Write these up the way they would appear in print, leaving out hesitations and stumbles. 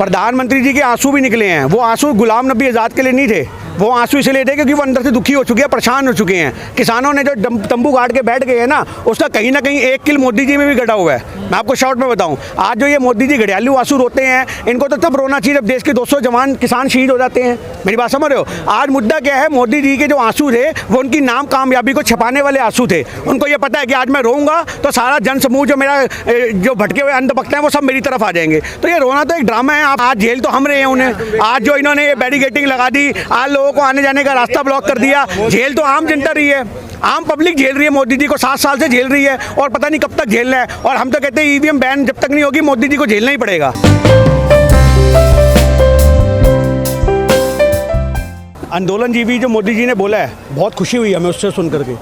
प्रधानमंत्री जी के आंसू भी निकले हैं। वो आंसू गुलाम नबी आज़ाद के लिए नहीं थे, वो आंसू इसलिए थे क्योंकि वो अंदर से दुखी हो चुके हैं, परेशान हो चुके हैं। किसानों ने जो तंबू गाड़ के बैठ गए हैं ना, उसका कहीं ना कहीं एक किल मोदी जी में भी गड़ा हुआ है। मैं आपको शॉर्ट में बताऊं, आज जो ये मोदी जी घड़ियालू आंसू रोते हैं, इनको तो तब रोना चाहिए जब देश के 200 जवान किसान शहीद हो जाते हैं। मेरी बात समझ रहे हो? आज मुद्दा क्या है, मोदी जी के जो आंसू थे वो उनकी नाम कामयाबी को छपाने वाले आंसू थे। उनको ये पता है कि आज मैं रोऊंगा तो सारा जन समूह जो मेरा जो भटके हुए अंधभक्त हैं वो सब मेरी तरफ आ जाएंगे। तो ये रोना तो एक ड्रामा है। आज जेल तो हम रहे हैं उन्हें। आज जो इन्होंने ये बैरिकेडिंग लगा दी, आज लोगों को आने जाने का रास्ता ब्लॉक कर दिया, जेल तो आम जनता रही है, आम पब्लिक झेल रही है। मोदी जी को 7 साल से झेल रही है और पता नहीं कब तक झेलना है। और हम तो कहते हैं ईवीएम बैन जब तक नहीं होगी मोदी जी को झेलना ही पड़ेगा। आंदोलनजीवी जो मोदी जी ने बोला है, बहुत खुशी हुई हमें उससे सुन करके,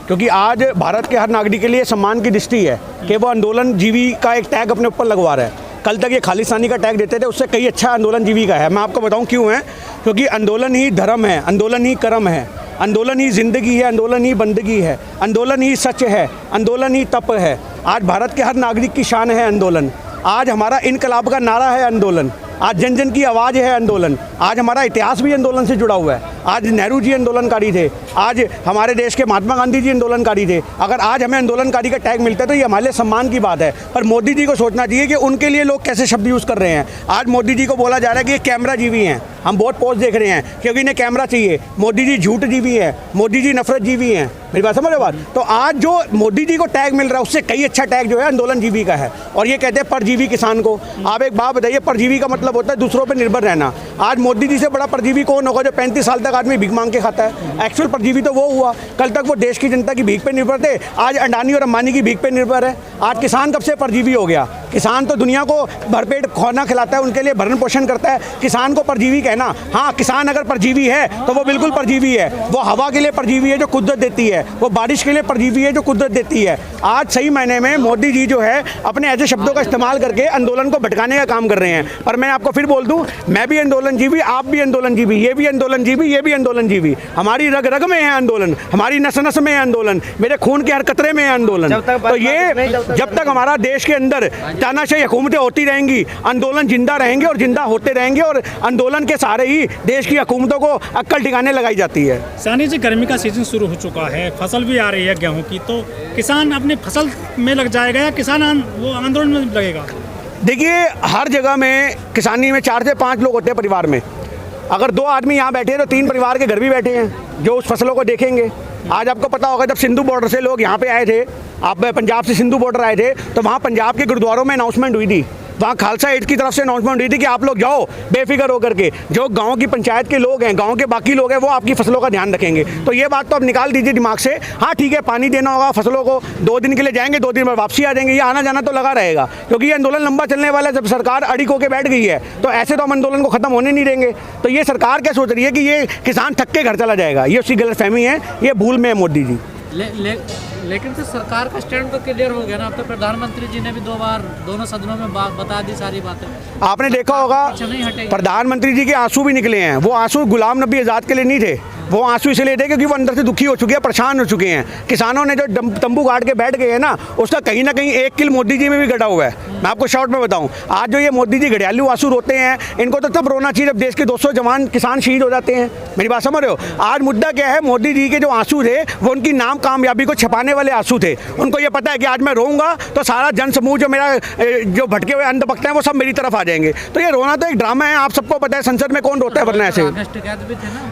क्योंकि आज भारत के हर नागरिक के लिए सम्मान की दृष्टि है कि वो आंदोलनजीवी का एक टैग अपने ऊपर लगवा रहा है। कल तक ये खालिस्तानी का टैग देते थे, उससे कई अच्छा आंदोलनजीवी का है। मैं आपको बताऊं क्यों है, क्योंकि आंदोलन ही धर्म है, आंदोलन ही कर्म है, आंदोलन ही ज़िंदगी है, आंदोलन ही बंदगी है, आंदोलन ही सच है, आंदोलन ही तप है। आज भारत के हर नागरिक की शान है आंदोलन। आज हमारा इनकलाब का नारा है आंदोलन। आज जन जन की आवाज़ है आंदोलन। आज हमारा इतिहास भी आंदोलन से जुड़ा हुआ है। आज नेहरू जी आंदोलनकारी थे, आज हमारे देश के महात्मा गांधी जी आंदोलनकारी थे। अगर आज हमें आंदोलनकारी का टैग मिलता है तो ये हमारे लिए सम्मान की बात है। पर मोदी जी को सोचना चाहिए कि उनके लिए लोग कैसे शब्द यूज़ कर रहे हैं। आज मोदी जी को बोला जा रहा है कि ये कैमरा जीवी हैं। हम बहुत पोस्ट देख रहे हैं क्योंकि इन्हें कैमरा चाहिए। मोदी जी झूठ जीवी हैं, मोदी जी नफरत जीवी हैं। मेरी बात समझ रहे बात? तो आज जो मोदी जी को टैग मिल रहा है उससे कई अच्छा टैग जो है आंदोलन जीवी का है। और ये कहते हैं परजीवी किसान को। आप एक बात बताइए, परजीवी का मतलब होता है दूसरों पर निर्भर रहना। आज मोदी जी से बड़ा परजीवी कौन होगा जो 35 साल तक आदमी भीख मांग के खाता है? एक्चुअल परजीवी तो वो हुआ। कल तक वो देश की जनता की भीख पे निर्भर थे, आज अंडानी और अंबानी की भीख पे निर्भर है। आज किसान कब से परजीवी हो गया? किसान तो दुनिया को भरपेट खाना खिलाता है, उनके लिए भरण पोषण करता है। किसान को परजीवी कहना, हाँ किसान अगर परजीवी है तो वो बिल्कुल परजीवी है। वो हवा के लिए परजीवी है जो कुदरत देती है, वो बारिश के लिए परजीवी है जो कुदरत देती है। आज सही मायने में मोदी जी जो है अपने ऐसे शब्दों का इस्तेमाल करके आंदोलन को भटकाने का काम कर रहे हैं। पर मैं आपको फिर बोल दूं, मैं भी आंदोलनजीवी, आप भी आंदोलनजीवी, ये भी आंदोलनजीवी, ये भी आंदोलनजीवी। हमारी रग रग में है आंदोलन, हमारी नस नस में है आंदोलन, मेरे खून के हर कतरे में है आंदोलन। तो ये जब तक हमारा देश के अंदर तानाशाही हुकूमतें होती रहेंगी, आंदोलन जिंदा रहेंगे और जिंदा होते रहेंगे। और आंदोलन के सहारे ही देश की हुकूमतों को अक्कल ठिकाने लगाई जाती है। सानी जी, गर्मी का सीजन शुरू हो चुका है, फसल भी आ रही है गेहूं की, तो किसान अपनी फसल में लग जाएगा या किसान वो आंदोलन में लगेगा? देखिए, हर जगह में किसानी में 4 से 5 लोग होते हैं परिवार में। अगर 2 आदमी यहाँ बैठे हैं तो 3 परिवार के घर भी बैठे हैं जो उस फसलों को देखेंगे। आज आपको पता होगा जब सिंधु बॉर्डर से लोग यहाँ पे आए थे, आप पंजाब से सिंधु बॉर्डर आए थे, तो वहाँ पंजाब के गुरुद्वारों में अनाउंसमेंट हुई थी। वहाँ खालसा एड की तरफ से अनाउंसमेंट हुई थी कि आप लोग जाओ बेफिक्र होकर के, जो गांव की पंचायत के लोग हैं, गांव के बाकी लोग हैं, वो आपकी फसलों का ध्यान रखेंगे। तो ये बात तो आप निकाल दीजिए दिमाग से। हाँ ठीक है, पानी देना होगा फसलों को, 2 दिन के लिए जाएंगे, 2 दिन में वापसी आ जाएंगे, ये आना जाना तो लगा रहेगा क्योंकि ये आंदोलन लंबा चलने वाला है। जब सरकार अड़िग होकर बैठ गई है तो ऐसे तो हम आंदोलन को खत्म होने नहीं देंगे। तो ये सरकार क्या सोच रही है कि ये किसान थक के घर चला जाएगा? ये उसकी गलतफहमी है, ये भूल में है मोदी जी। लेकिन तो सरकार का स्टैंड तो क्लियर हो गया ना। अब तो प्रधानमंत्री जी ने भी 2 बार दोनों सदनों में बता दी सारी बातें। आपने देखा होगा प्रधानमंत्री जी के आंसू भी निकले हैं। वो आंसू गुलाम नबी आज़ाद के लिए नहीं थे, वो आंसू इसलिए थे क्योंकि वो अंदर से दुखी हो चुके हैं, परेशान हो चुके हैं। किसानों ने जो तंबू गाड़ के बैठ गए हैं ना, उसका कहीं ना कहीं एक किल मोदी जी में भी गड़ा हुआ है। मैं आपको शॉर्ट में बताऊं, आज जो ये मोदी जी घड़ियालू आंसू रोते हैं, इनको तो तब रोना चाहिए जब देश के 200 जवान किसान शहीद हो जाते हैं। मेरी बात समझ रहे हो? आज मुद्दा क्या है, मोदी जी के जो आंसू थे वो उनकी नाम कामयाबी को छपाने वाले आंसू थे। उनको ये पता है कि आज मैं रोऊंगा तो सारा जन समूह जो मेरा जो भटके हुए अंधभक्त हैं वो सब मेरी तरफ आ जाएंगे। तो ये रोना तो एक ड्रामा है, आप सबको पता है। संसद में कौन रोता है वरना ऐसे?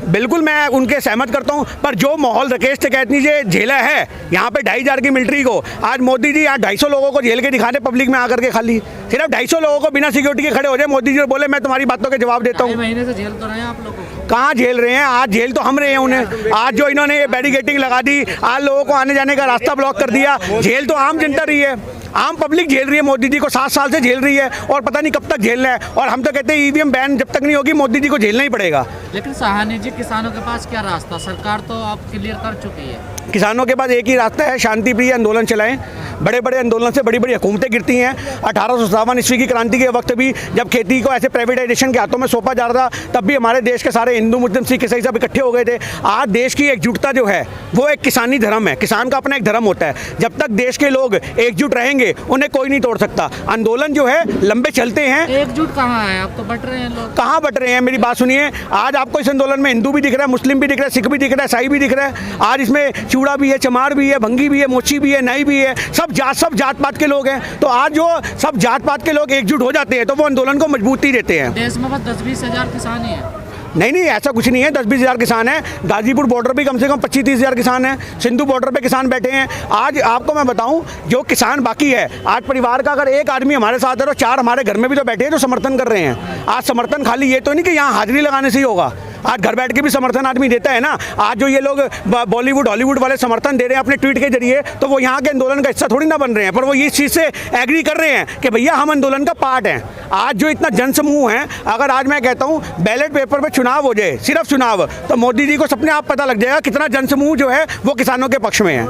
बिल्कुल, मैं उनके सहमत करता हूँ। पर जो माहौल राकेश टिकैत ने झेला है यहाँ पे 2500 की मिलिट्री को, आज मोदी जी यहाँ 250 लोगों को झेल के दिखाने पब्लिक में आकर के, खाली सिर्फ 250 लोगों को बिना सिक्योरिटी के खड़े हो जाए मोदी जी बोले मैं तुम्हारी बातों के जवाब देता हूँ। महीने से झेल तो रहे हैं आप लोगों को। कहाँ झेल रहे हैं? आज जेल तो हम रहे हैं उन्हें। आज जो इन्होंने ये बैरिकेडिंग लगा दी, आज लोगों को आने जाने का रास्ता ब्लॉक कर दिया, जेल तो आम जनता रही है, आम पब्लिक झेल रही है। मोदी जी को 7 साल से झेल रही है और पता नहीं कब तक झेलना है। और हम तो कहते हैं ईवीएम बैन जब तक नहीं होगी मोदी जी को झेलना ही पड़ेगा। लेकिन साहनी जी, किसानों के पास क्या रास्ता? सरकार तो आप क्लियर कर चुकी है। किसानों के पास एक ही रास्ता है, शांति प्रिय आंदोलन चलाएं। बड़े बड़े आंदोलन से बड़ी बड़ी हुकूमतें गिरती हैं। 1857 ईस्वी की क्रांति के वक्त भी जब खेती को ऐसे प्राइवेटाइजेशन के हाथों में सौंपा जा रहा था, तब भी हमारे देश के सारे हिंदू मुस्लिम सिख ईसाई सब इकट्ठे हो गए थे। आज देश की एकजुटता जो है वो एक किसानी धर्म है, किसान का अपना एक धर्म होता है। जब तक देश के लोग एकजुट रहेंगे उन्हें कोई नहीं तोड़ सकता। आंदोलन जो है लंबे चलते हैं। एकजुट कहाँ है? आप तो बट रहे हैं लोग। कहाँ बट रहे हैं? मेरी बात सुनिए, आज आपको इस आंदोलन में हिंदू भी दिख रहा है, मुस्लिम भी दिख रहा है, सिख भी दिख रहा है, ईसाई भी दिख रहा है। आज इसमें चूड़ा भी है, चमार भी है, भंगी भी है, मोची भी है, नाई भी है, सब जात पात के लोग हैं। तो आज जो सब जात पात के लोग एकजुट हो जाते हैं तो वो आंदोलन को मजबूती देते हैं। देश में बस 10-20 हज़ार किसान ही है। नहीं, ऐसा कुछ नहीं है। 10-20 हज़ार किसान हैं। गाजीपुर बॉर्डर पे कम से कम 25-30 हज़ार किसान हैं। सिंधु बॉर्डर पे किसान बैठे हैं। आज आपको मैं बताऊं, जो किसान बाकी है, आज परिवार का अगर एक आदमी हमारे साथ है तो 4 हमारे घर में भी तो बैठे हैं जो समर्थन कर रहे हैं। आज समर्थन खाली ये तो नहीं कि यहाँ हाजिरी लगाने से ही होगा, आज घर बैठ के भी समर्थन आदमी देता है ना। आज जो ये लोग बॉलीवुड हॉलीवुड वाले समर्थन दे रहे हैं अपने ट्वीट के जरिए, तो वो यहाँ के आंदोलन का हिस्सा थोड़ी ना बन रहे हैं, पर वो इस चीज़ से एग्री कर रहे हैं कि भैया हम आंदोलन का पार्ट हैं। आज जो इतना जनसमूह है, अगर आज मैं कहता हूँ बैलेट पेपर पे चुनाव हो जाए, सिर्फ चुनाव, तो मोदी जी को सपने आप पता लग जाएगा कितना जनसमूह जो है वो किसानों के पक्ष में है।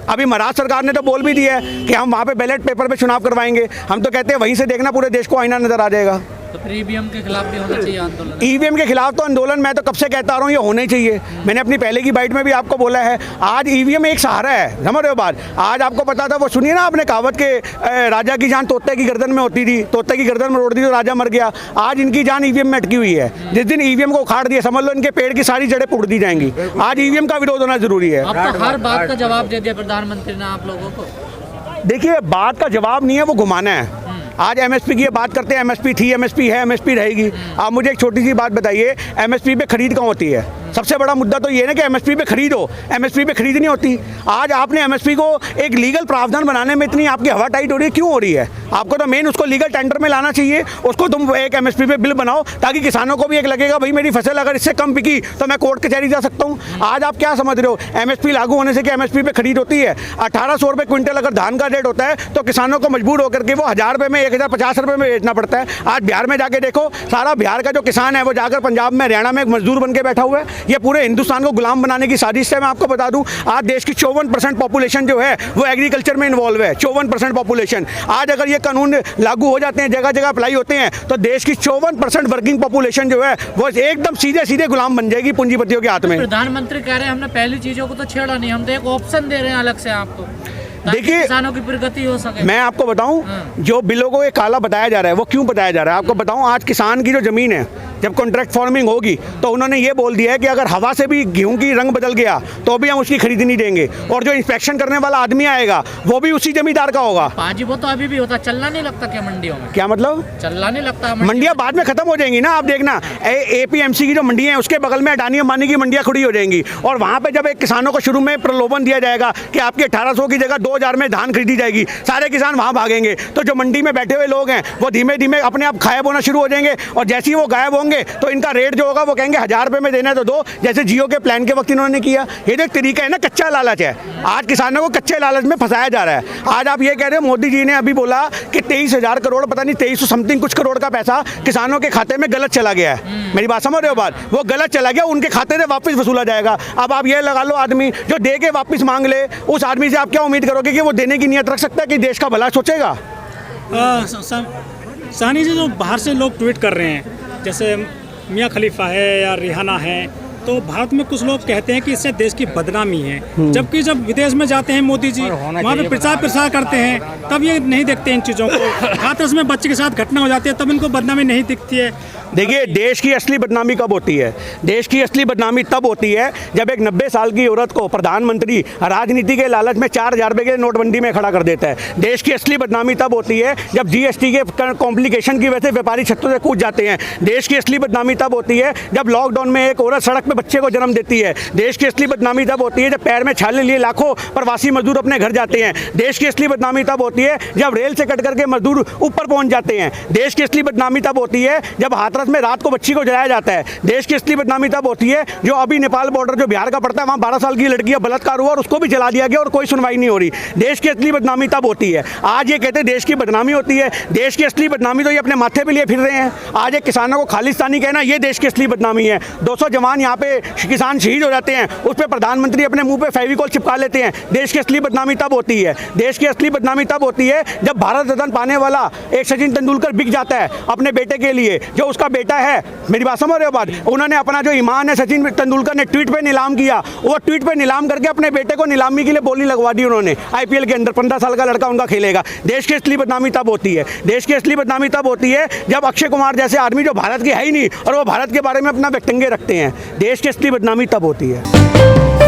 अभी महाराष्ट्र सरकार ने तो बोल भी दिया है कि हम वहाँ पे बैलेट पेपर पे चुनाव करवाएंगे। हम तो कहते हैं वहीं से देखना पूरे देश को आईना नजर आ जाएगा। तो फिर ईवीएम के खिलाफ भी होना चाहिए आंदोलन। ईवीएम के खिलाफ तो आंदोलन मैं तो कब से कहता आ रहा हूँ ये होना ही चाहिए। मैंने अपनी पहले की बाइट में भी आपको बोला है, आज ईवीएम एक सहारा है, समझ रहे हो बात। आज आपको पता था, वो सुनिए ना आपने कहावत के राजा की जान तोते की गर्दन में होती थी, तोते की गर्दन में रोड़ दी तो राजा मर गया। आज इनकी जान ईवीएम में अटकी हुई है। जिस दिन ईवीएम को उखाड़ दिया, समझ लो इनके पेड़ की सारी जड़ें पुड़ दी जाएंगी। आज ईवीएम का विरोध होना जरूरी है। अब तो हर बात का जवाब दे दिया प्रधानमंत्री ने आप लोगों को। देखिए, बात का जवाब नहीं है, वो घुमाना है। आज एमएसपी की ये बात करते हैं, एमएसपी थी, एमएसपी है, एमएसपी रहेगी। आप मुझे एक छोटी सी बात बताइए, एमएसपी पे खरीद कहाँ होती है? सबसे बड़ा मुद्दा तो ये है ना कि एमएसपी पे खरीद हो, एमएसपी पे खरीद नहीं होती। आज आपने एमएसपी को एक लीगल प्रावधान बनाने में इतनी आपकी हवा टाइट हो रही है, क्यों हो रही है? आपको तो मेन उसको लीगल टेंडर में लाना चाहिए। उसको तुम एक एमएसपी पे बिल बनाओ ताकि किसानों को भी एक लगेगा भाई मेरी फसल अगर इससे कम बिकी तो मैं कोर्ट कचहरी जा सकता हूँ। आज आप क्या समझ रहे हो, एमएसपी लागू होने से क्या एमएसपी पे खरीद होती है? 1800 रुपये क्विंटल अगर धान का रेट होता है तो किसानों को मजबूर होकर के वो 1000 रुपये में 1050 रुपये में बेचना पड़ता है। आज बिहार में जाके देखो, सारा बिहार का जो किसान है वो जाकर पंजाब में, हरियाणा में एक मजदूर बन के बैठा हुआ है। ये पूरे हिंदुस्तान को गुलाम बनाने की साजिश है। मैं आपको बता दूं, आज देश की 54% पॉपुलेशन जो है वो एग्रीकल्चर में इन्वॉल्व है। 54% पॉपुलेशन। आज अगर ये कानून लागू हो जाते हैं, जगह जगह अप्लाई होते हैं, तो देश की 54% वर्किंग पॉपुलेशन जो है वो एकदम सीधे सीधे गुलाम बन जाएगी पूंजीपतियों के हाथ में। प्रधानमंत्री कह रहे हैं हमने पहली चीजों को तो छेड़ा नहीं, हम तो एक ऑप्शन दे रहे हैं अलग से आपको, देखिए किसानों की प्रगति हो सके। मैं आपको बताऊं, जो बिलों को ये काला बताया जा रहा है वो क्यों बताया जा रहा है आपको बताऊं। आज किसान की जो जमीन है, जब कॉन्ट्रैक्ट फार्मिंग होगी तो उन्होंने ये बोल दिया है कि अगर हवा से भी गेहूं की रंग बदल गया तो भी हम उसकी खरीद नहीं देंगे, और जो इंस्पेक्शन करने वाला आदमी आएगा वो भी उसी जमींदार का होगा। पाजी वो तो अभी भी होता, चलना नहीं लगता क्या मंडियों में? क्या मतलब? चलना नहीं लगता? मंडियां बाद में खत्म हो जाएंगी ना, आप देखना। एपीएमसी की जो मंडियां हैं उसके बगल में अडानी अंबानी की मंडियां खड़ी हो जाएंगी, और वहां पे जब एक किसानों को शुरू में प्रलोभन दिया जाएगा कि आपकी 1800 की जगह 2000 में धान खरीदी जाएगी, सारे किसान वहां भागेंगे। तो जो मंडी में बैठे हुए लोग हैं वो धीमे धीमे अपने आप गायब होना शुरू हो जाएंगे, और जैसे ही वो गायब होंगे तो इनका रेट जो होगा वो कहेंगे 1000 रुपये में देना है तो दो, जैसे जियो के प्लान के वक्त इन्होंने किया। ये जो एक तरीका है ना, कच्चा लालच है। आज किसानों को कच्चे लालच में फंसाया जा रहा है। आज आप ये कह रहे हो, मोदी जी ने अभी बोला कि 23,000 करोड़, पता नहीं 2300 समथिंग कुछ करोड़ का पैसा किसानों के खाते में गलत चला गया है। मेरी बात समझ रहे हो? बात वो गलत चला गया, उनके खाते से वापस वसूला जाएगा। अब आप ये लगा लो, आदमी जो दे के वापस मांग ले, उस आदमी से आप क्या उम्मीद करोगे कि वो देने की नीयत रख सकता है, कि देश का भला सोचेगा? सानी जी, जो बाहर से लोग ट्वीट कर रहे हैं, जैसे मियाँ खलीफा है या रिहाना है, तो भारत में कुछ लोग कहते हैं कि इससे देश की बदनामी है, जबकि जब विदेश में जाते हैं मोदी जी, वहाँ पे प्रचार करते हैं, तब ये नहीं देखते इन चीज़ों को। हाथरस में बच्चे के साथ घटना हो जाती है तब इनको बदनामी नहीं दिखती है। देखिए, देश की असली बदनामी कब होती है? देश की असली बदनामी तब होती है जब एक 90 साल की औरत को प्रधानमंत्री राजनीति के लालच में 4000 रुपये के नोटबंदी में खड़ा कर देता है। देश की असली बदनामी तब होती है जब जीएसटी के कॉम्प्लिकेशन की वजह से व्यापारी छतों से कूद जाते हैं। देश की असली बदनामी तब होती है जब लॉकडाउन में एक औरत सड़क पे बच्चे को जन्म देती है। देश की असली बदनामी तब होती है जब पैर में छाले लिए लाखों प्रवासी मजदूर अपने घर जाते हैं। देश की असली बदनामी तब होती है जब रेल से कट करके मजदूर ऊपर पहुंच जाते हैं। देश की असली बदनामी तब होती है जब हाथरस में रात को बच्ची को जलाया जाता है। देश की असली बदनामी तब होती है जो अभी नेपाल बॉर्डर जो बिहार का पड़ता है, वहाँ 12 साल की लड़की का बलात्कार हुआ और उसको भी जला दिया गया और कोई सुनवाई नहीं हो रही। देश की असली बदनामी तब होती है। आज ये कहते हैं देश की बदनामी होती है, देश की असली बदनामी तो ये अपने माथे पे लिए फिर रहे हैं। आज एक किसानों को खालिस्तानी कहना, ये देश की असली बदनामी है। 200 जवान यहाँ पे पे किसान शहीद हो जाते हैं उस पर प्रधानमंत्री अपने मुंह पे फेविकॉल चिपका लेते हैं। देश की असली बदनामी तब होती है, देश की असली बदनामी तब होती है जब भारत रत्न पाने वाला एक सचिन तेंदुलकर बिक जाता है अपने बेटे के लिए। जो उसका बेटा है, मेरी बात समझ रहे हो बात, उन्होंने अपना जो ईमान है सचिन तेंदुलकर ने ट्वीट पे नीलाम किया, वो ट्वीट पे नीलाम करके अपने बेटे को नीलामी के लिए बोली लगवा दी उन्होंने। आईपीएल के अंदर 15 साल का लड़का उनका खेलेगा। देश की असली बदनामी तब होती है, देश की असली बदनामी तब होती है जब अक्षय कुमार जैसे आदमी जो भारत के है ही नहीं और वो भारत के बारे में अपना व्यक्तव्य रखते हैं। देश की असली बदनामी तब होती है।